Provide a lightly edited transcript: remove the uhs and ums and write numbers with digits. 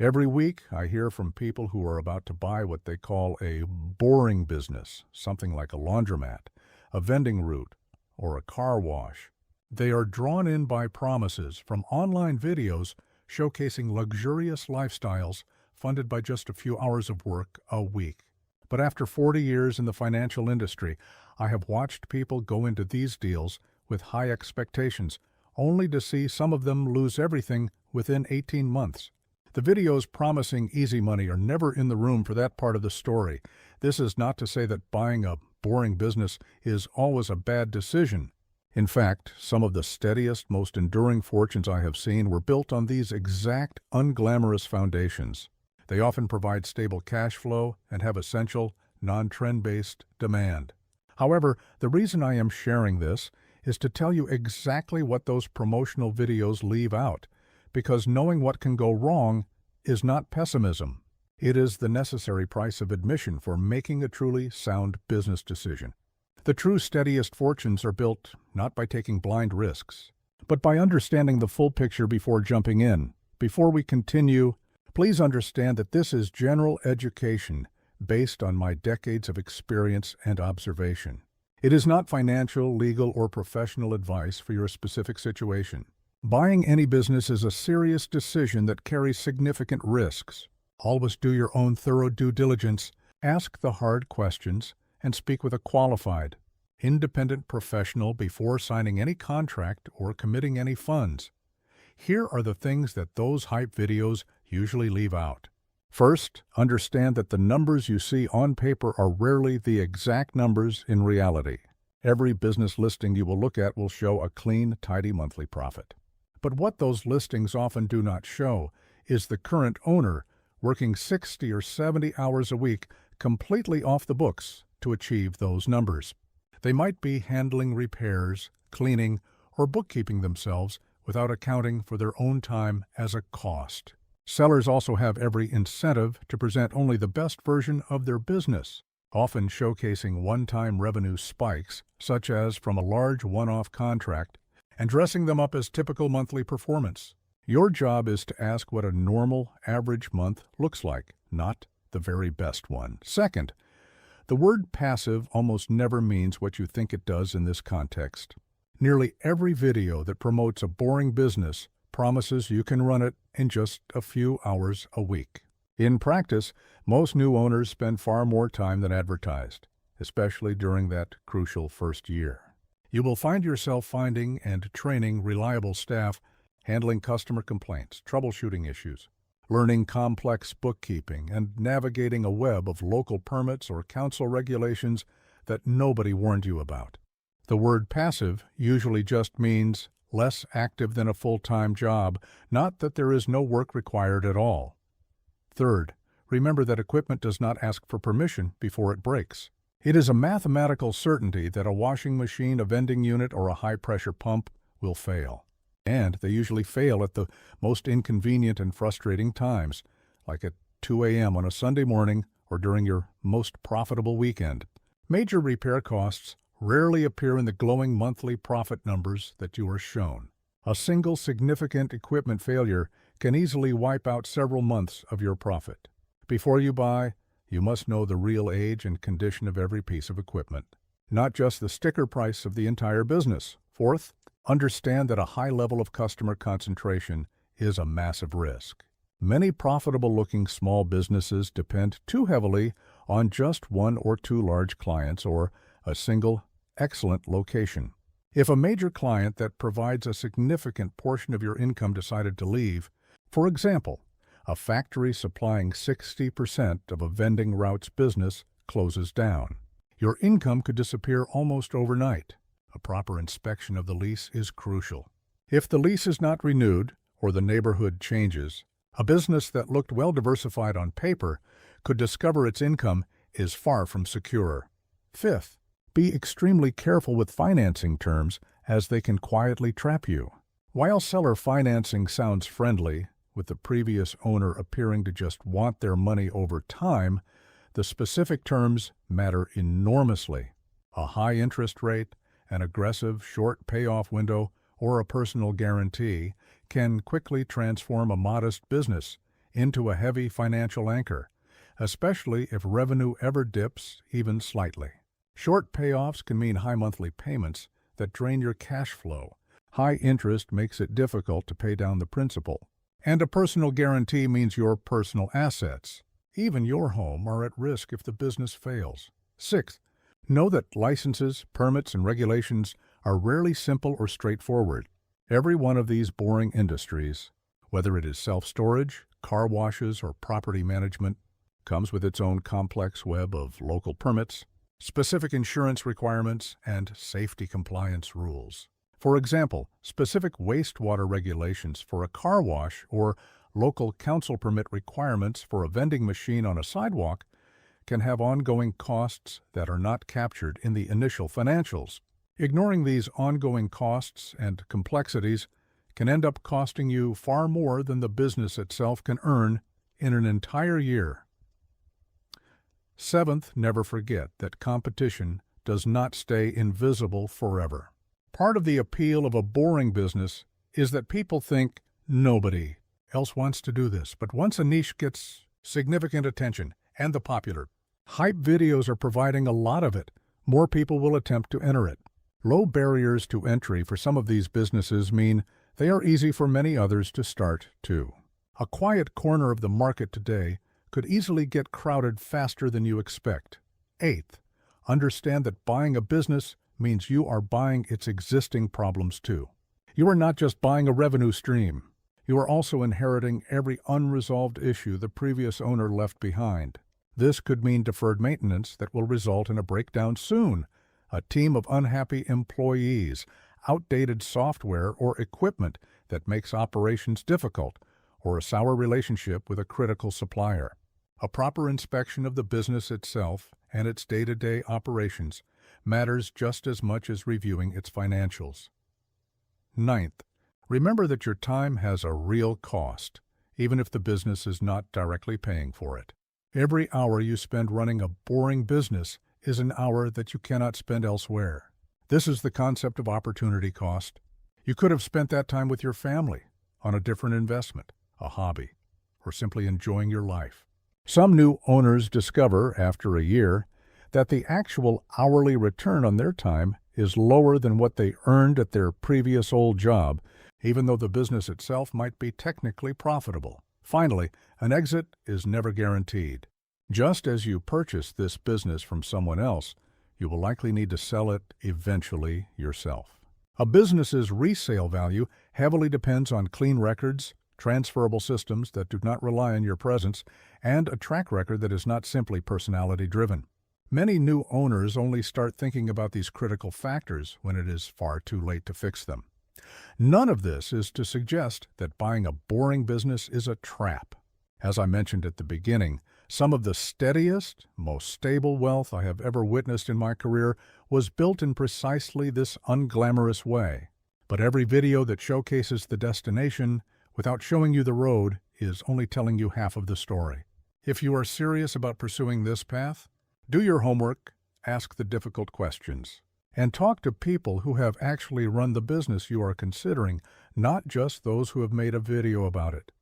Every week, I hear from people who are about to buy what they call a boring business, something like a laundromat, a vending route, or a car wash. They are drawn in by promises from online videos showcasing luxurious lifestyles funded by just a few hours of work a week. But after 40 years in the financial industry, I have watched people go into these deals with high expectations, only to see some of them lose everything within 18 months. The videos promising easy money are never in the room for that part of the story. This is not to say that buying a boring business is always a bad decision. In fact, some of the steadiest, most enduring fortunes I have seen were built on these exact unglamorous foundations. They often provide stable cash flow and have essential, non-trend-based demand. However, the reason I am sharing this is to tell you exactly what those promotional videos leave out, because knowing what can go wrong is not pessimism. It is the necessary price of admission for making a truly sound business decision. The true steadiest fortunes are built not by taking blind risks, but by understanding the full picture before jumping in. Before we continue, please understand that this is general education based on my decades of experience and observation. It is not financial, legal, or professional advice for your specific situation. Buying any business is a serious decision that carries significant risks. Always do your own thorough due diligence, ask the hard questions, and speak with a qualified, independent professional before signing any contract or committing any funds. Here are the things that those hype videos usually leave out. First, understand that the numbers you see on paper are rarely the exact numbers in reality. Every business listing you will look at will show a clean, tidy monthly profit. But what those listings often do not show is the current owner working 60 or 70 hours a week completely off the books to achieve those numbers. They might be handling repairs, cleaning, or bookkeeping themselves without accounting for their own time as a cost. Sellers also have every incentive to present only the best version of their business, often showcasing one-time revenue spikes, such as from a large one-off contract, and dressing them up as typical monthly performance. Your job is to ask what a normal, average month looks like, not the very best one. Second, the word passive almost never means what you think it does in this context. Nearly every video that promotes a boring business promises you can run it in just a few hours a week. In practice, most new owners spend far more time than advertised, especially during that crucial first year. You will find yourself finding and training reliable staff, handling customer complaints, troubleshooting issues, learning complex bookkeeping, and navigating a web of local permits or council regulations that nobody warned you about. The word passive usually just means less active than a full-time job, not that there is no work required at all. Third, remember that equipment does not ask for permission before it breaks. It is a mathematical certainty that a washing machine, a vending unit, or a high-pressure pump will fail. And they usually fail at the most inconvenient and frustrating times, like at 2 a.m. on a Sunday morning or during your most profitable weekend. Major repair costs rarely appear in the glowing monthly profit numbers that you are shown. A single significant equipment failure can easily wipe out several months of your profit. Before you buy, you must know the real age and condition of every piece of equipment, not just the sticker price of the entire business. Fourth, understand that a high level of customer concentration is a massive risk. Many profitable-looking small businesses depend too heavily on just one or two large clients or a single, excellent location. If a major client that provides a significant portion of your income decided to leave, for example, a factory supplying 60% of a vending route's business closes down, your income could disappear almost overnight. A proper inspection of the lease is crucial. If the lease is not renewed or the neighborhood changes, a business that looked well diversified on paper could discover its income is far from secure. Fifth, be extremely careful with financing terms as they can quietly trap you. While seller financing sounds friendly, with the previous owner appearing to just want their money over time, the specific terms matter enormously. A high interest rate, an aggressive short payoff window, or a personal guarantee can quickly transform a modest business into a heavy financial anchor, especially if revenue ever dips even slightly. Short payoffs can mean high monthly payments that drain your cash flow. High interest makes it difficult to pay down the principal. And a personal guarantee means your personal assets, even your home, are at risk if the business fails. Sixth, know that licenses, permits, and regulations are rarely simple or straightforward. Every one of these boring industries, whether it is self-storage, car washes, or property management, comes with its own complex web of local permits, specific insurance requirements, and safety compliance rules. For example, specific wastewater regulations for a car wash or local council permit requirements for a vending machine on a sidewalk can have ongoing costs that are not captured in the initial financials. Ignoring these ongoing costs and complexities can end up costing you far more than the business itself can earn in an entire year. Seventh, never forget that competition does not stay invisible forever. Part of the appeal of a boring business is that people think nobody else wants to do this. But once a niche gets significant attention, and the popular hype videos are providing a lot of it, more people will attempt to enter it. Low barriers to entry for some of these businesses mean they are easy for many others to start too. A quiet corner of the market today could easily get crowded faster than you expect. Eighth, understand that buying a business means you are buying its existing problems too. You are not just buying a revenue stream. You are also inheriting every unresolved issue the previous owner left behind. This could mean deferred maintenance that will result in a breakdown soon, a team of unhappy employees, outdated software or equipment that makes operations difficult, or a sour relationship with a critical supplier. A proper inspection of the business itself and its day-to-day operations matters just as much as reviewing its financials. Ninth, remember that your time has a real cost, even if the business is not directly paying for it. Every hour you spend running a boring business is an hour that you cannot spend elsewhere. This is the concept of opportunity cost. You could have spent that time with your family, on a different investment, a hobby, or simply enjoying your life. Some new owners discover, after a year, that the actual hourly return on their time is lower than what they earned at their previous old job, even though the business itself might be technically profitable. Finally, an exit is never guaranteed. Just as you purchase this business from someone else, you will likely need to sell it eventually yourself. A business's resale value heavily depends on clean records, transferable systems that do not rely on your presence, and a track record that is not simply personality-driven. Many new owners only start thinking about these critical factors when it is far too late to fix them. None of this is to suggest that buying a boring business is a trap. As I mentioned at the beginning, some of the steadiest, most stable wealth I have ever witnessed in my career was built in precisely this unglamorous way. But every video that showcases the destination without showing you the road is only telling you half of the story. If you are serious about pursuing this path, do your homework, ask the difficult questions, and talk to people who have actually run the business you are considering, not just those who have made a video about it.